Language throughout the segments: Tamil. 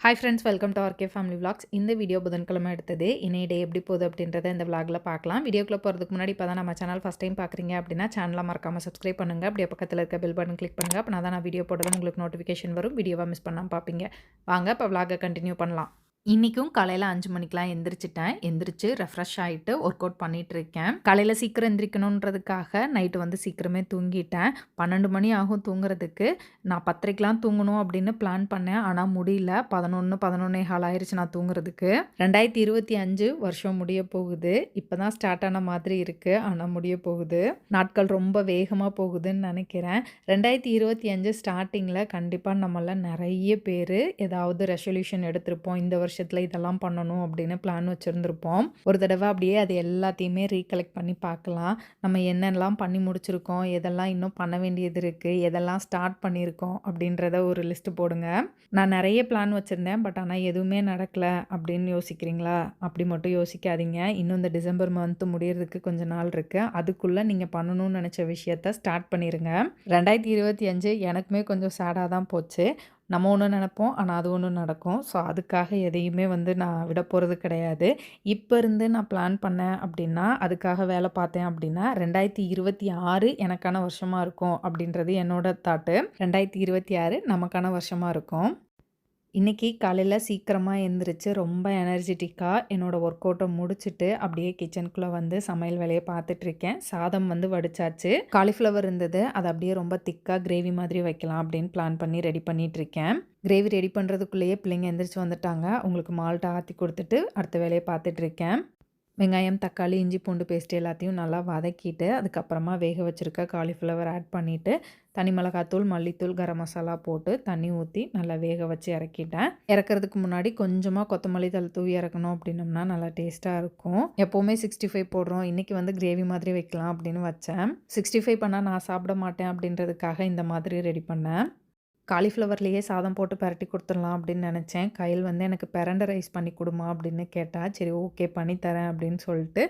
Hi friends, welcome to RK family vlogs. இந்த வீடியோ புதன்கிழமை எடுத்தது. இனி டே எப்படி போகுது அப்படின்றத இந்த விளாகில் பார்க்கலாம். வீடியோக்குள்ளே போகிறதுக்கு முன்னாடி இப்போ தான் நம்ம சேனல் ஃபஸ்ட் டைம் பார்க்குறீங்க அப்படின்னா சேனலை மறக்காமல் சப்ஸ்கிரைப் பண்ணுங்கள். அப்படியே பக்கத்தில் இருக்க பெல் பட்டன் கிளிக் பண்ணுங்கள். அப்போ நான் வீடியோ போடுறது உங்களுக்கு நோட்டிஃபிகேஷன் வரும். வீடியோவாக மிஸ் பண்ணாமல் பார்ப்பீங்க. வாங்க இப்போ விளாகை கண்டினியூ பண்ணலாம். இன்றைக்கும் காலையில் 5 மணிக்கெலாம் எந்திரிச்சு ரெஃப்ரெஷ் ஆகிட்டு ஒர்க் அவுட் பண்ணிகிட்ருக்கேன். காலையில் சீக்கிரம் எந்திரிக்கணுன்றதுக்காக நைட்டு சீக்கிரமே தூங்கிட்டேன். 12 மணி ஆகும் தூங்குறதுக்கு. நான் 10:30க்கெலாம் தூங்கணும் அப்படின்னு பிளான் பண்ணேன். ஆனால் முடியல. 11:15 ஆயிடுச்சு நான் தூங்குறதுக்கு. 2025 வருஷம் முடிய போகுது. இப்போ தான் ஸ்டார்ட் ஆன மாதிரி இருக்குது, ஆனால் முடிய போகுது. நாட்கள் ரொம்ப வேகமாக போகுதுன்னு நினைக்கிறேன். 2025 ஸ்டார்டிங்கில் கண்டிப்பாக நம்மள நிறைய பேர் ஏதாவது ரெசல்யூஷன் எடுத்திருப்போம். இந்த வருஷத்தில் இதெல்லாம் பண்ணணும் அப்படின்னு பிளான் வச்சுருந்துருப்போம். ஒரு தடவை அப்படியே அது எல்லாத்தையுமே ரீகலெக்ட் பண்ணி பார்க்கலாம். நம்ம என்னெல்லாம் பண்ணி முடிச்சிருக்கோம், எதெல்லாம் இன்னும் பண்ண வேண்டியது இருக்குது, எதெல்லாம் ஸ்டார்ட் பண்ணியிருக்கோம் அப்படின்றத ஒரு லிஸ்ட்டு போடுங்க. நான் நிறைய பிளான் வச்சுருந்தேன், பட் ஆனால் எதுவுமே நடக்கலை அப்படின்னு யோசிக்கிறீங்களா? அப்படி மட்டும் யோசிக்காதீங்க. இன்னும் இந்த டிசம்பர் மந்த்து முடியறதுக்கு கொஞ்சம் நாள் இருக்குது. அதுக்குள்ளே நீங்கள் பண்ணணும்னு நினச்ச விஷயத்த ஸ்டார்ட் பண்ணிடுங்க. 2025 எனக்குமே கொஞ்சம் சேடாக தான் போச்சு. நம்ம ஒன்று நினைப்போம், ஆனால் அது ஒன்று நடக்கும். ஸோ அதுக்காக எதையுமே நான் விட போகிறது கிடையாது. இப்போ இருந்து நான் பிளான் பண்ணேன் அப்படின்னா, அதுக்காக வேலை பார்த்தேன் அப்படின்னா 2026 எனக்கான வருஷமாக இருக்கும் அப்படின்றது என்னோட தாட்டு. 2026 நமக்கான வருஷமாக இருக்கும். இன்றைக்கி காலையில் சீக்கிரமாக எழுந்திரிச்சு ரொம்ப எனர்ஜெட்டிக்காக என்னோடய ஒர்க் அவுட்டை முடிச்சுட்டு அப்படியே கிச்சனுக்குள்ளே சமையல் வேலையை பார்த்துட்ருக்கேன். சாதம் வடிச்சாச்சு. காலிஃப்ளவர் இருந்தது, அதை அப்படியே ரொம்ப திக்காக கிரேவி மாதிரி வைக்கலாம் அப்படின்னு பிளான் பண்ணி ரெடி பண்ணிகிட்ருக்கேன். கிரேவி ரெடி பண்ணுறதுக்குள்ளேயே பிள்ளைங்க எந்திரிச்சு வந்துட்டாங்க. உங்களுக்கு மால்ட்டை ஆற்றி கொடுத்துட்டு அடுத்த வேலையை பார்த்துட்ருக்கேன். வெங்காயம், தக்காளி, இஞ்சி பூண்டு பேஸ்ட் எல்லாத்தையும் நல்லா வதக்கிட்டு அதுக்கப்புறமா வேக வச்சுருக்க காலிஃப்ளவர் ஆட் பண்ணிவிட்டு தனி மிளகாத்தூள், மல்லித்தூள், கரம் மசாலா போட்டு தண்ணி ஊற்றி நல்லா வேக வச்சு இறக்கிட்டேன். இறக்கிறதுக்கு முன்னாடி கொஞ்சமாக கொத்தமல்லி தழை தூவி இறக்கணும் அப்படின்னம்னா நல்லா டேஸ்ட்டாக இருக்கும். எப்போவுமே 65 போடுறோம், இன்றைக்கி கிரேவி மாதிரி வைக்கலாம் அப்படின்னு வச்சேன். 65 பண்ணால் நான் சாப்பிட மாட்டேன் அப்படின்றதுக்காக இந்த மாதிரி ரெடி பண்ணேன். காலிஃப்ளவர்லேயே சாதம் போட்டு பரட்டி கொடுத்துடலாம் அப்படின்னு நினச்சேன். கையில் எனக்கு பிரண்டை ரைஸ் பண்ணி கொடுமா அப்படின்னு கேட்டால், சரி ஓகே பண்ணித்தரேன் அப்படின்னு சொல்லிட்டு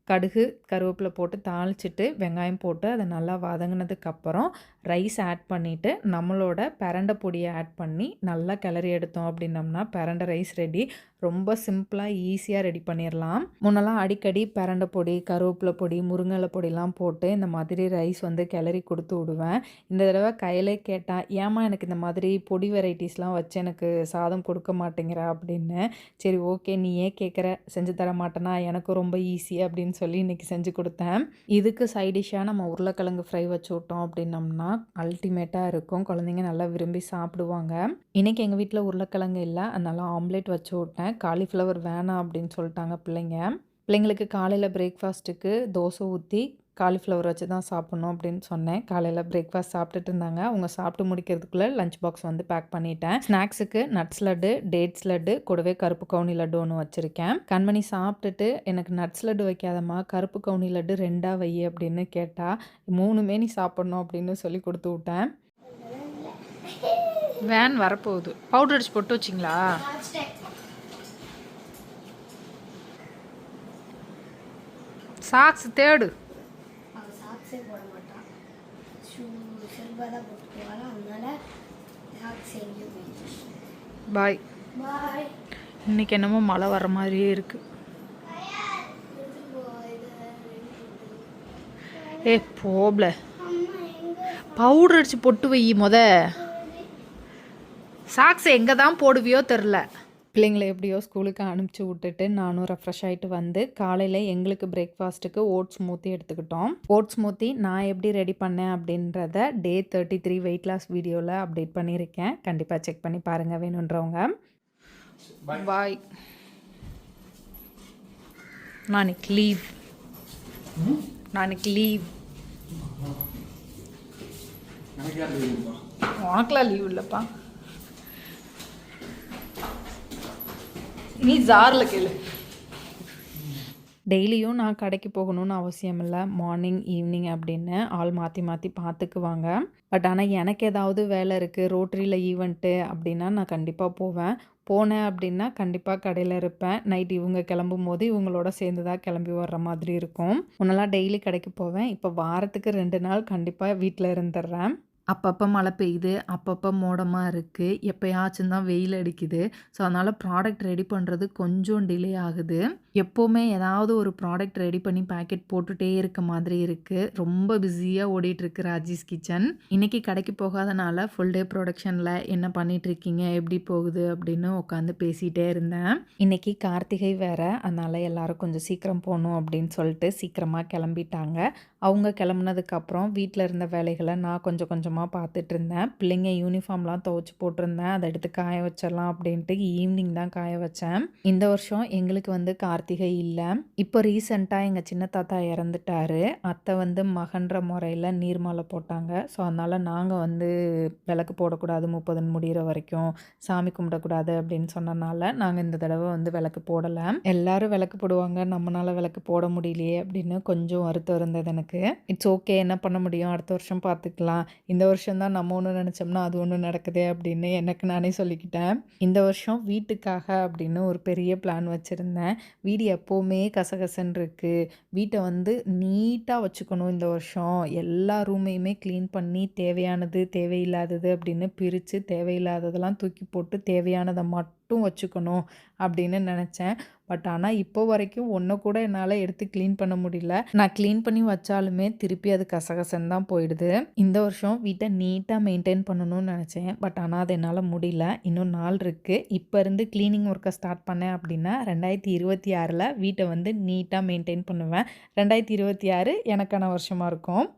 கடுகு, கருவேப்பிலை போட்டு தாளிச்சிட்டு வெங்காயம் போட்டு அதை நல்லா வதங்கினதுக்கப்புறம் ரைஸ் ஆட் பண்ணிவிட்டு நம்மளோட பிரண்டை பொடியை ஆட் பண்ணி நல்லா கிளறி எடுத்தோம் அப்படின்னம்னா பிரண்டை ரைஸ் ரெடி. ரொம்ப சிம்பிளாக ஈஸியாக ரெடி பண்ணிடலாம். முன்னெல்லாம் அடிக்கடி பிரண்டை பொடி, கருவேப்பிலை பொடி, முருங்கலை பொடிலாம் போட்டு இந்த மாதிரி ரைஸ் கிளறி கொடுத்து விடுவேன். இந்த தடவை கையிலே கேட்டால், ஏமா எனக்கு இந்த மாதிரி பொடி வெரைட்டிஸ்லாம் வச்சு எனக்கு சாதம் கொடுக்க மாட்டேங்கிற அப்படின்னு. சரி ஓகே, நீ ஏன் கேட்குற, செஞ்சு தர மாட்டேனா, எனக்கு ரொம்ப ஈஸி அப்படின்னு சொல்லி இன்றைக்கி செஞ்சு கொடுத்தேன். இதுக்கு சைடிஷ்ஷாக நம்ம உருளைக்கிழங்கு ஃப்ரை வச்சு விட்டோம் அப்படின்னம்னா அல்டிமேட்டாக இருக்கும். குழந்தைங்க நல்லா விரும்பி சாப்பிடுவாங்க. இன்றைக்கி எங்கள் வீட்டில் உருளைக்கிழங்கு இல்லை, அதனால் ஆம்லேட் வச்சு விட்டேன். காலிஃப்ளவர் வேணாம் அப்படின்னு சொல்லிட்டாங்க பிள்ளைங்களுக்கு. காலையில் பிரேக்ஃபாஸ்ட்டுக்கு தோசை ஊற்றி காலிஃப்ளவர் வச்சு தான் சாப்பிட்ணும் அப்படின்னு சொன்னேன். காலையில் பிரேக்ஃபாஸ்ட் சாப்பிட்டுட்டு இருந்தாங்க. அவங்க சாப்பிட்டு முடிக்கிறதுக்குள்ளே லஞ்ச் பாக்ஸ் பேக் பண்ணிட்டேன். ஸ்நாக்ஸுக்கு நட்ஸ் லட்டு, டேட்ஸ் லட்டு, கூடவே கருப்பு கவுனி லட்டு ஒன்று வச்சுருக்கேன். கண்மணி சாப்பிட்டுட்டு எனக்கு நட்ஸ் லட்டு வைக்காதம்மா, கருப்பு கவுனி லட்டு 2 வை அப்படின்னு கேட்டால், 3மே நீ சாப்பிட்ணும் அப்படின்னு சொல்லி கொடுத்து விட்டேன். வேன் வரப்போகுது. பவுடர் அடிச்சு போட்டு வச்சிங்களா? சாக்ஸ் தேடு. பாய். இன்னைக்கு என்னமோ மழை வர மாதிரியே இருக்கு. ஏ போப்ல, பவுடர் அடிச்சு பொட்டு வை. சாக்ஸ் எங்கே தான் போடுவியோ தெரில. பிள்ளைங்களை எப்படியோ ஸ்கூலுக்கு அனுப்பிச்சி விட்டுட்டு நானும் ரெஃப்ரெஷ் ஆகிட்டு காலையில் எங்களுக்கு பிரேக்ஃபாஸ்ட்டுக்கு ஓட்ஸ் ஸ்மூத்தி எடுத்துக்கிட்டோம். ஓட்ஸ் ஸ்மூத்தி நான் எப்படி ரெடி பண்ணேன் அப்படின்றத Day 33 வெயிட் லாஸ் வீடியோவில் அப்டேட் பண்ணியிருக்கேன். கண்டிப்பாக செக் பண்ணி பாருங்கள் வேணுன்றவங்க. பாய். நாளைக்கு லீவ். உனக்குலாம் லீவ் இல்லைப்பா. நீ ஜாரில் கேளு. டெய்லியும் நான் கடைக்கு போகணும்னு அவசியம் இல்லை. மார்னிங், ஈவினிங் அப்படின்னு ஆள் மாற்றி மாற்றி பார்த்துக்குவாங்க. பட் ஆனால் எனக்கு ஏதாவது வேலை இருக்குது, ரோட்டரியில் ஈவெண்ட்டு அப்படின்னா நான் கண்டிப்பாக போனேன் அப்படின்னா கண்டிப்பாக கடையில் இருப்பேன். நைட் இவங்க கிளம்பும் போது இவங்களோட சேர்ந்து தான் கிளம்பி வர்ற மாதிரி இருக்கும். முன்னெல்லாம் டெய்லி கடைக்கு போவேன். இப்போ வாரத்துக்கு 2 நாள் கண்டிப்பாக வீட்டில் இருந்துடுறேன். அப்பப்போ மழை பெய்யுது, அப்பப்போ மோடமாக இருக்குது, எப்போயாச்சும் தான் வெயில் அடிக்குது. ஸோ அதனால் ப்ராடக்ட் ரெடி பண்ணுறது கொஞ்சம் டிலே ஆகுது. எப்போவுமே ஏதாவது ஒரு ப்ராடக்ட் ரெடி பண்ணி பேக்கெட் போட்டுகிட்டே இருக்க மாதிரி இருக்குது. ரொம்ப பிஸியாக ஓடிட்டுருக்கு ராஜீஸ் கிச்சன். இன்றைக்கி கடைக்கு போகாதனால ஃபுல் டே ப்ரொடக்ஷனில் என்ன பண்ணிகிட்ருக்கீங்க, எப்படி போகுது அப்படின்னு உட்காந்து பேசிகிட்டே இருந்தேன். இன்றைக்கி கார்த்திகை வேறு, அதனால் எல்லோரும் கொஞ்சம் சீக்கிரம் போகணும் அப்படின்னு சொல்லிட்டு சீக்கிரமாக கிளம்பிட்டாங்க. அவங்க கிளம்புனதுக்கப்புறம் வீட்டில் இருந்த வேலைகளை நான் கொஞ்சம் கொஞ்சமாக பார்த்துட்டு இருந்தேன். பிள்ளைங்க யூனிஃபார்ம்லாம் துவைச்சி போட்டிருந்தேன், அதை எடுத்து காய வச்சிடலாம் அப்படின்ட்டு ஈவினிங் தான் காய வச்சேன். இந்த வருஷம் எங்களுக்கு வந்து கார்த்திகை இல்லை. இப்போ ரீசெண்டாக எங்கள் சின்ன தாத்தா இறந்துட்டாரு. அத்தை வந்து மகன்ற முறையில் நீர்மாலை போட்டாங்க. ஸோ அதனால் நாங்கள் வந்து விளக்கு போடக்கூடாது 30 முடிகிற வரைக்கும், சாமி கும்பிடக்கூடாது அப்படின்னு சொன்னனால நாங்கள் இந்த தடவை வந்து விளக்கு போடலை. எல்லாரும் விளக்கு போடுவாங்க, நம்மளால் விளக்கு போட முடியலையே அப்படின்னு கொஞ்சம் வருத்தம் இருந்தது எனக்கு. இட்ஸ் ஓகே, என்ன பண்ண முடியும், அடுத்த வருஷம் பார்த்துக்கலாம். இந்த வருஷம் தான் நம்ம ஒன்று நினச்சோம்னா அது ஒன்று நடக்குதே அப்படின்னு எனக்கு நானே சொல்லிக்கிட்டேன். இந்த வருஷம் வீட்டுக்காக அப்படின்னு ஒரு பெரிய பிளான் வச்சுருந்தேன். வீடு எப்போவுமே கசகசன்னு இருக்குது. வீட்டை வந்து நீட்டாக வச்சுக்கணும். இந்த வருஷம் எல்லா ரூமையுமே க்ளீன் பண்ணி தேவையானது தேவையில்லாதது அப்படின்னு பிரித்து தேவையில்லாததெல்லாம் தூக்கி போட்டு தேவையானதை மட்டும் வச்சுக்கணும் அப்படின்னு நினச்சேன். பட் ஆனால் இப்போ வரைக்கும் ஒன்று கூட என்னால் எடுத்து க்ளீன் பண்ண முடியல. நான் க்ளீன் பண்ணி வச்சாலுமே திருப்பி அது கசகசன்னு தான் போயிடுது. இந்த வருஷம் வீட்டை நீட்டாக மெயின்டைன் பண்ணணும்னு நினச்சேன். பட் ஆனால் அது என்னால் முடியல. இன்னும் நாள் இருக்குது. இப்போ இருந்து க்ளீனிங் ஒர்க்கை ஸ்டார்ட் பண்ணேன் அப்படின்னா 2026 வீட்டை வந்து நீட்டாக மெயின்டைன் பண்ணுவேன். 2026 எனக்கான வருஷமாக இருக்கும்.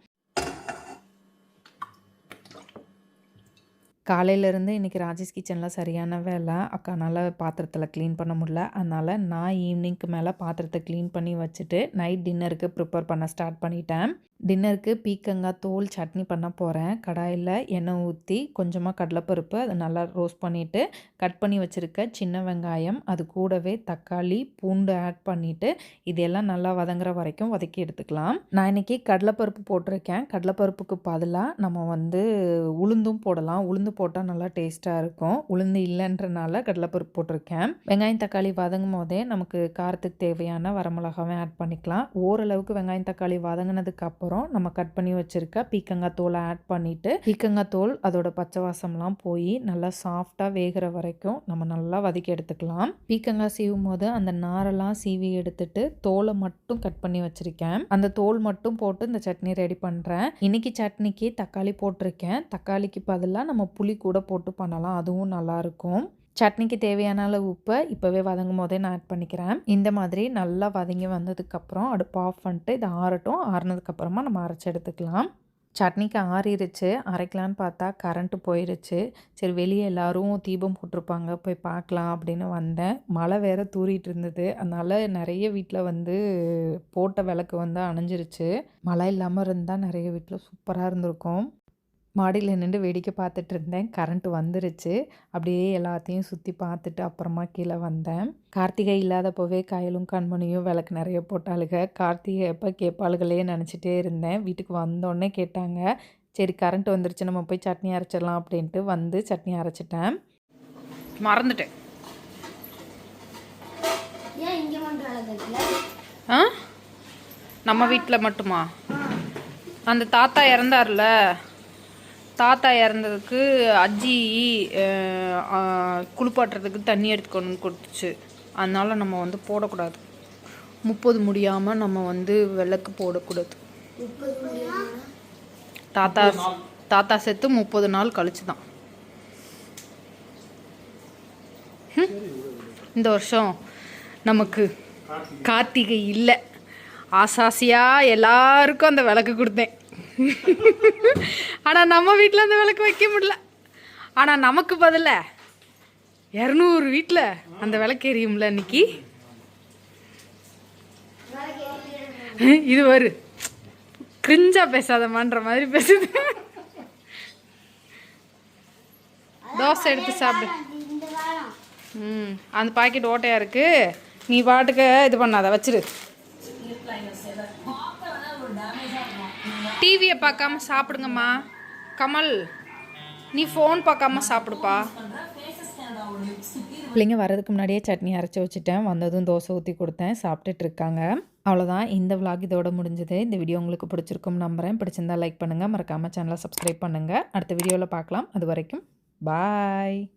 காலையிலேருந்து இன்றைக்கி ராஜேஷ் கிச்சனில் சரியான வேலை. அக்கானால் பாத்திரத்தில் க்ளீன் பண்ண முடியல. அதனால் நான் ஈவினிங்க்கு மேலே பாத்திரத்தை க்ளீன் பண்ணி வச்சுட்டு நைட் டின்னருக்கு ப்ரிப்பேர் பண்ண ஸ்டார்ட் பண்ணிட்டேன். டின்னருக்கு பீக்கங்காய் தோல் சட்னி பண்ண போகிறேன். கடாயில் எண்ணெய் ஊற்றி கொஞ்சமாக கடலைப்பருப்பு அதை நல்லா ரோஸ்ட் பண்ணிவிட்டு கட் பண்ணி வச்சுருக்க சின்ன வெங்காயம், அது கூடவே தக்காளி, பூண்டு ஆட் பண்ணிவிட்டு இதெல்லாம் நல்லா வதங்குற வரைக்கும் வதக்கி எடுத்துக்கலாம். நான் இன்றைக்கி கடலைப்பருப்பு போட்டிருக்கேன். கடலைப்பருப்புக்கு பதிலாக நம்ம வந்து உளுந்தும் போடலாம். உளுந்து போட்டால் நல்லா டேஸ்ட்டாக இருக்கும். உளுந்து இல்லைன்றனால கடலைப்பருப்பு போட்டிருக்கேன். வெங்காயம் தக்காளி வதங்கும் போதே நமக்கு காரத்துக்கு தேவையான வரமிளகாவும் ஆட் பண்ணிக்கலாம். ஓரளவுக்கு வெங்காயம் தக்காளி வதங்கினதுக்கப்புறம் நம்ம கட் பண்ணி வச்சுருக்க பீக்கங்காய் தோலை ஆட் பண்ணிவிட்டு பீக்கங்காய் தோல் அதோட பச்சை வாசம்லாம் போய் நல்லா சாஃப்டாக வேகிற வரைக்கும் நம்ம நல்லா வதக்கி எடுத்துக்கலாம். பீக்கங்காய் சீவும் போது அந்த நாரெல்லாம் சீவி எடுத்துட்டு தோலை மட்டும் கட் பண்ணி வச்சுருக்கேன். அந்த தோல் மட்டும் போட்டு இந்த சட்னி ரெடி பண்ணுறேன். இன்றைக்கி சட்னிக்கு தக்காளி போட்டிருக்கேன். தக்காளிக்கு பதிலாக நம்ம புளி கூட போட்டு பண்ணலாம், அதுவும் நல்லாயிருக்கும். சட்னிக்கு தேவையான அளவு உப்பை இப்போவே வதங்கும் போதே நான் ஆட் பண்ணிக்கிறேன். இந்த மாதிரி நல்லா வதங்கி வந்ததுக்கப்புறம் அடுப்பு ஆஃப் பண்ணிட்டு இதை ஆறட்டும். ஆறுனதுக்கப்புறமா நம்ம அரைச்சி எடுத்துக்கலாம். சட்னிக்கு ஆறிடுச்சு. அரைக்கலான்னு பார்த்தா கரண்ட்டு போயிடுச்சு. சரி, வெளியே எல்லோரும் தீபம் போட்டிருப்பாங்க, போய் பார்க்கலாம் அப்படின்னு வந்தேன். மழை வேறு தூறிட்டு இருந்தது. அதனால் நிறைய வீட்டில் வந்து போட்ட விளக்கு வந்து அணைஞ்சிருச்சு. மழை இல்லாமல் இருந்தால் நிறைய வீட்டில் சூப்பராக இருந்திருக்கும். மாடியில் நின்று வேடிக்கை பார்த்துட்டு இருந்தேன். கரண்ட் வந்துருச்சு. அப்படியே எல்லாத்தையும் சுற்றி பார்த்துட்டு அப்புறமா கீழே வந்தேன். கார்த்திகை இல்லாதப்போவே கையிலும் கண்மணியும் விளக்கு நிறைய போட்டாளுங்க. கார்த்திகை எப்போ கேட்பாளுகளே நினச்சிட்டே இருந்தேன். வீட்டுக்கு வந்தோடனே கேட்டாங்க. சரி, கரண்ட் வந்துருச்சு, நம்ம போய் சட்னி அரைச்சிடலாம் அப்படின்ட்டு வந்து சட்னி அரைச்சிட்டேன். மறந்துட்டேன். நம்ம வீட்டில் மட்டுமா? அந்த தாத்தா இறந்தார்ல, தாத்தா இறந்ததுக்கு அஜி குளிப்பாட்டுறதுக்கு தண்ணி எடுத்துக்கணும்னு கொடுத்துச்சு. அதனால் நம்ம வந்து போடக்கூடாது. 30 முடியாமல் நம்ம வந்து விளக்கு போடக்கூடாது. தாத்தா செத்து 30 நாள் கழிச்சு தான். இந்த வருஷம் நமக்கு கார்த்திகை இல்லை. ஆசாசியாக எல்லாருக்கும் அந்த விளக்கு கொடுத்தேன். ஆனால் நம்ம வீட்டில் அந்த விளக்கு வைக்க முடியல. ஆனால் நமக்கு பதில் 200 வீட்டில் அந்த விளக்கு எரியும்ல இன்னைக்கு. இது ஒரு கிரிஞ்சா பேசாதமான்ற மாதிரி பேசுது. தோசை எடுத்து சாப்பிடு. அந்த பாக்கெட் ஓட்டையாக இருக்குது. நீ பாட்டுக்கு இது பண்ணாத, வச்சிரு. டிவியை பார்க்காம சாப்பிடுங்கம்மா. கமல், நீ ஃபோன் பார்க்காம சாப்பிடுப்பா. பிள்ளைங்க வரதுக்கு முன்னாடியே சட்னி அரைச்சி வச்சுட்டேன். வந்ததும் தோசை ஊற்றி கொடுத்தேன். சாப்பிட்டுட்டு இருக்காங்க. அவ்வளோதான், இந்த விளாக் இதோட முடிஞ்சது. இந்த வீடியோ உங்களுக்கு பிடிச்சிருக்கும்னு நம்புகிறேன். பிடிச்சிருந்தா லைக் பண்ணுங்கள். மறக்காமல் சேனலை சப்ஸ்கிரைப் பண்ணுங்கள். அடுத்த வீடியோவில் பார்க்கலாம். அது வரைக்கும் பாய்.